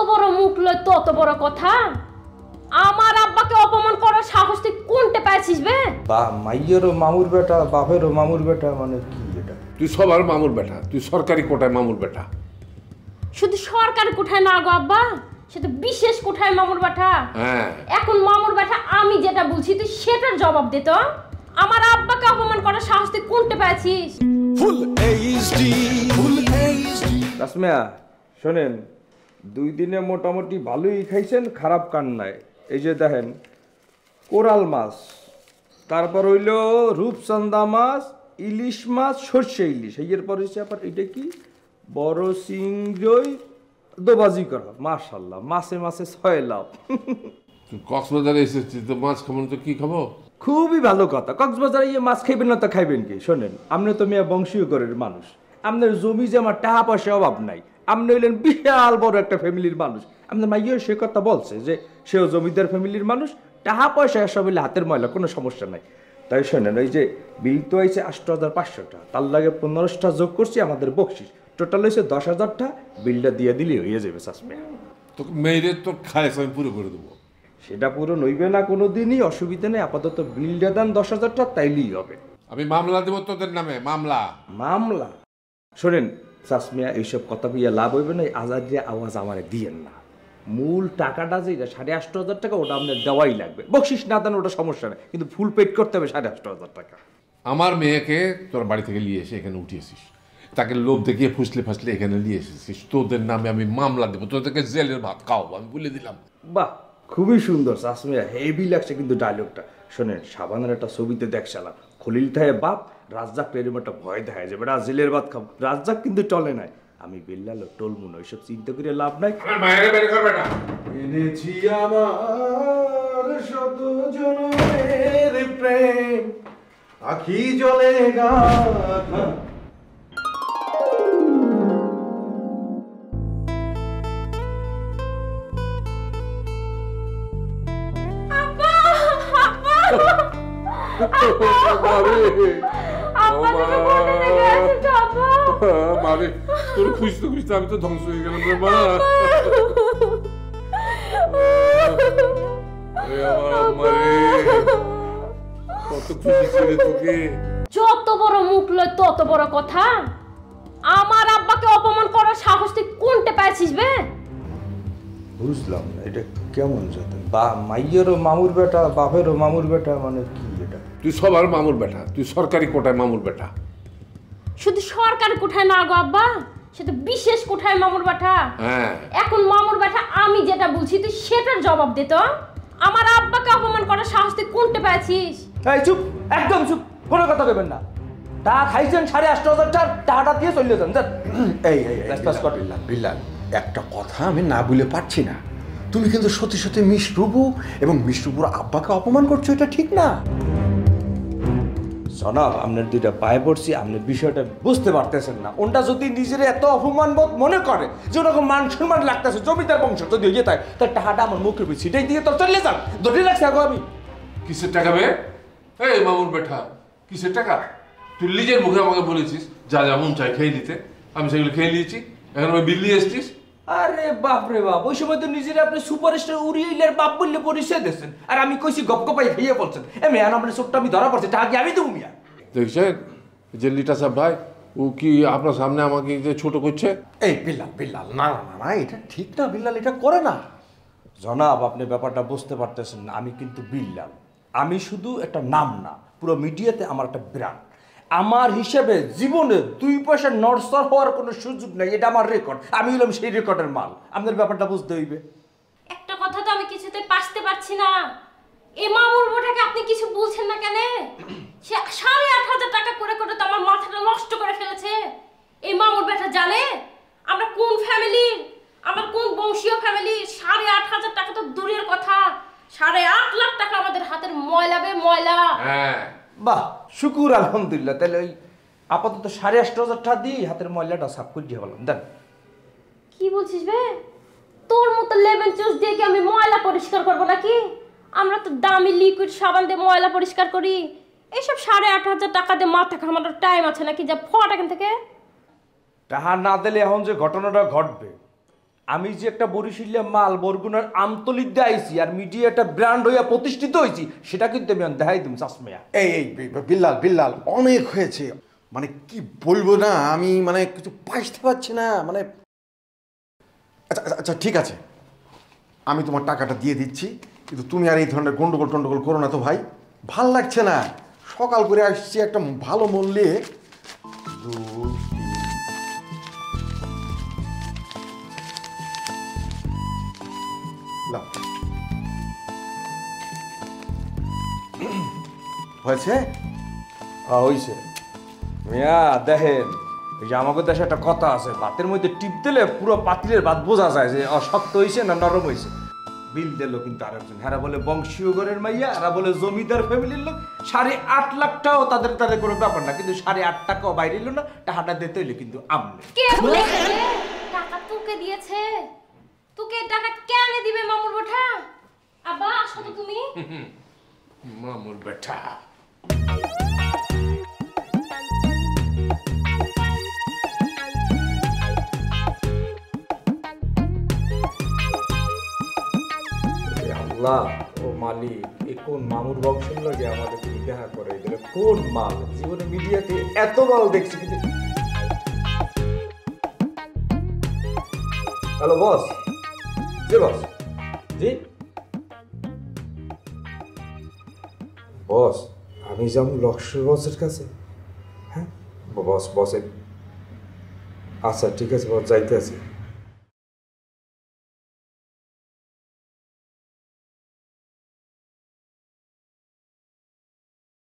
বড় মুখ লয় তত বড় কথা। আমার আব্বাকে অপমান করার সাহস তুই কোনটা পাইছিস বে? বা মাইয়েরও মামুর বেটা, বাপেরও মামুর বেটা, মানে কি এটা? তুই সবার মামুর বেটা, তুই সরকারি কোটায় মামুর বেটা। শুধু সরকারি কোঠায় না গো আব্বা, সে তো বিশেষ কোঠায় মামুর বেটা। হ্যাঁ, এখন মামুর বেটা আমি যেটা বলছি তুই সেটার জবাব দে তো। আমার আব্বাকে অপমান করার সাহস তুই কোনটা পাইছিস? Full HD, full HD. রাসমিয়া শোনেন, 2 দিনে মোটামুটি ভালোই খাইছেন, খারাপ কান নাই। এই যে দেখেন কোরাল মাছ, তারপর হইল রূপচন্দা মাছ, ইলিশ মাছ, সর্ষে ইলিশ, এরপর হচ্ছে আবার এটা কি বড় চিংড়ই দোবাজি করা। মাশাল্লাহ, মাছে মাছে 6 লাভ। তুই কক্সবাজারে এসেছিস তো মাছ খাবো না তো কি খাবো? খুবই ভালো কথা। কক্সবাজারে ইয়ে মাছ খাইবেন না তো খাইবেন কি? শোনেন, আপনি তো মিয়া বংশীয় ঘরের মানুষ, আপনার জমি জমা টাকা পয়সা অভাব নাই, আপনি হইলেন বিশাল বড় একটা ফ্যামিলির মানুষ। আপনার মাইও সে কথা বলছে যে সেও জমিদার ফ্যামিলির মানুষ, টাকা পয়সা এসব হইলে হাতের ময়লা, কোনো সমস্যা নাই। তাই শোনেন, ওই যে বিল তো হয়েছে 8,500 টাকা, তার লাগে 15টা যোগ করছি আমাদের বকশিস, টোটাল হয়েছে 10,000 টাকা। বিলটা দিয়ে দিলেই হয়ে যাবে সাসমিয়া। তোকে মেয়েদের তোর খায়স আমি পুরো করে দেবো। সেটা পুরো নইবে না কোনো দিনই, অসুবিধা নেই। আপাতত বিলটা দেন 10,000 টাকা, তাইলেই হবে। আমি মামলা দেবো তোদের নামে, মামলা। মামলা? শোনেন সাসমিয়া, এইসব কথা বইয়া লাভ হইবে না। আজাদিয়া আওয়াজ আমারে দিয়েন না। মূল টাকাটা যেটা 8,500 টাকা, ওটা আপনার দেওয়াই লাগবে। বকশিস না দেন ওটা সমস্যা নেই, কিন্তু ফুল পেড করতে হবে 8,500 টাকা। আমার মেয়েকে তোর বাড়ি থেকে নিয়ে এসে এখানে উঠিয়েছিস, তাকে লোভ দেখিয়ে ফুসলে ফাসলে এখানে নিয়ে এসেছিস, তোদের নামে আমি মামলা দেবো, তোদেরকে জেলের ভাত খাওয়াবো, আমি বলে দিলাম। বাহ, খুবই সুন্দর সাসমিয়া, হেভি লাগছে কিন্তু ডায়লগটা। শোনেন, সাবানের একটা ছবিতে দেখছিলাম, খলিল থায় বাপ, রাজ্জাক এরম একটা ভয় দেখা যাবে, জেলের ভাত খাবো। রাজ্জাক কিন্তু টলে নাই, আমি বিল্লাল টলমুন, ওইসব চিন্তা করে লাভ নাই। এনেছি আমার শত জনমের প্রেম, আখি জলে গাথা। তোর খুঁজতে খুঁজতে আমি তো ধ্বংস হয়ে গেলাম রে মা। কত খুঁজেছি রে তোকে। যত বড় মুখ লয় তত বড় কথা। আমার আব্বাকে অপমান করার সাহস তুই কোনটা পাইছিস বে? বুঝলাম না, এটা কেমন যাতে? বা মাইয়েরও মামুর বেটা, বাপেরও মামুর বেটা, মানে কি এটা? তুই সবার মামুর বেটা, তুই সরকারি কোটায় মামুর বেটা। শুধু সরকারি কোঠায় না গো আব্বা, সে তো বিশেষ কোঠায় মামুর বেটা। হ্যাঁ, এখন মামুর বেটা আমি যেটা বলছি তুই সেটার জবাব দে তো। আমার আব্বাকে অপমান করার সাহস তুই কোনটা পাইছিস? এই চুপ, একদম চুপ, কোনো কথা কইবেন না। টাকা খাইছেন 8,500 টাকা, টাকাটা দিয়ে চলে যান। এই বিল্লাল, একটা কথা আমি না বলে পারছি না। তুমি কিন্তু সত্যি সত্যি মিশরুবু এবং মিশরুবুর আব্বাকে অপমান করছো, এটা ঠিক না। জনাব, আপনার 2টা পায়ে পড়ছি, আপনি বিষয়টা বুঝতে পারতেছেন না। ওনটা যদি নিজের এত অপমান বোধ মনে করে যে ওরকম মান সম্মান লাগতেছে, জমিদার বংশ যদি হয়ে যায়, তার টাকাটা আমার মুখের উপর ছিটাই দিয়ে তোর চলে যান। ধরে রাখছি আগো আমি। কিসের টাকা বে? এই মামুর বেটা, কিসের টাকা? তুই নিজের মুখে আমাকে বলেছিস যা যেমন চাই খেয়ে দিতে, আমি সেগুলো খেয়ে নিয়েছি, এখন আমি বিল নিয়ে এসছিস। আরে বাপ রে বাপ, ওই সময় তো নিজের আপনি সুপারস্টার উড়িয়ে বাপ বললে পরিচয় দিচ্ছেন, আর আমি কইছি গপ গপাই খাইয়ে বলছেন। মেয়ান আপনার চোখটা আমি ধরা পড়ছে, টাকা কি আমি দেবো মিয়া? দেখছেন যে লিটা সাহেব ভাই, ও কি আপনার সামনে আমাকে যে ছোট করছে? এই বিল্লাল, না না না, এটা ঠিক না বিল্লাল, এটা করে না। জনাব, আপনি ব্যাপারটা বুঝতে পারতেছেন না। আমি কিন্তু বিল্লাল, আমি শুধু একটা নাম না, পুরো মিডিয়াতে আমার একটা ব্র্যান্ড। আমার হিসেবে জীবনে 2 পয়সা নড়সড় হওয়ার কোনো সুযোগ নেই, এটা আমার রেকর্ড। আমি হলাম সেই রেকর্ডের মাল। আপনার ব্যাপারটা বুঝতে হইবে। একটা কথা তো আমি কিছুতে পারতে পারছি না, এই মামুর বেটাকে আপনি কিছু বলছেন না কেন? সে 8,500 টাকা করে করে তো আমার মাথাটা নষ্ট করে ফেলেছে। এই মামুর বেটা জানে আমরা কোন ফ্যামিলির, আমার কোন বংশীয় ফ্যামিলি। 8,500 টাকা তো দূরের কথা, 8.5 লাখ টাকা আমাদের হাতের ময়লা বে ময়লা। হ্যাঁ, বাহ, শুকুর আলহামদুলিল্লাহ। তাহলে ওই আপাতত 8,500 টাকা দিয়ে হাতের ময়লাটা সাফ করে দিয়ে বললাম। দেন। কি বলছিস বে? তোর মতো লেমন জুস দিয়ে কি আমি ময়লা পরিষ্কার করবো নাকি? আমরা তো দামি লিকুইড সাবান দিয়ে ময়লা পরিষ্কার করি। এইসব 8,500 টাকা দিয়ে মাথা ঘামানোর টাইম আছে নাকি? যা ফট এখান থেকে। টাকা না দিলে এখন যে ঘটনাটা ঘটবে, আমি যে একটা বরিশালিয়া মাল বরগুনার আমতলিক দিয়ে আইছি আর মিডিয়া একটা ব্র্যান্ড হইয়া প্রতিষ্ঠিত হয়েছি সেটা কিন্তু আমি দেখাই দিম চাষমিয়া। এই বিল্লাল বিল্লাল অনেক হয়েছে, মানে কি বলবো না, আমি মানে কিছু পাইতে পারছি না মানে। আচ্ছা আচ্ছা আচ্ছা ঠিক আছে, আমি তোমার টাকাটা দিয়ে দিচ্ছি, কিন্তু তুমি আর এই ধরনের গন্ডগোল টন্ডগোল করো না তো ভাই, ভাল লাগছে না। সকাল করে আসছি একটা ভালো মূল্যে। 2, 3 লাও। হয়েছে? হইছে মিয়া। দেখেন ওই যে আমাদের দেশে একটা কথা আছে, ভাতের মধ্যে টিপ দিলে পুরো পাতিলের ভাত বোঝা যায় যে শক্ত হয়েছে না নরম হয়েছে। বিল দিল কিন্তু আরেকজন, হ্যাঁ বলে বংশীয় ঘরের মাইয়া, এরা বলে জমিদার ফ্যামিলির লোক। 8.5 লাখ টাকাও তাদের তাদের কোনো ব্যাপার না, কিন্তু 8.5 টাকাও বাইরে এলো না, টাকাটা দিতে হইলে কিন্তু আমনে। কে বলেছে টাকা তোকে দিয়েছে? তোকে টাকা কেন দিবে মামুর বেটা? আব্বা আসো তো তুমি। মামুর বেটা আল্লাহ ও মালিক, এ কোন মামুর বংশের লোকে আমাদের দেখা করে দিলে? কোন মাল? জীবনে মিডিয়াতে এত মাল দেখছি কিন্তু। Hello boss. জি বস। জি বস, আমি যাবো লক্ষ্য বসের কাছে। হ্যাঁ বস বসের, আচ্ছা ঠিক আছে বস, যাইতে আছে।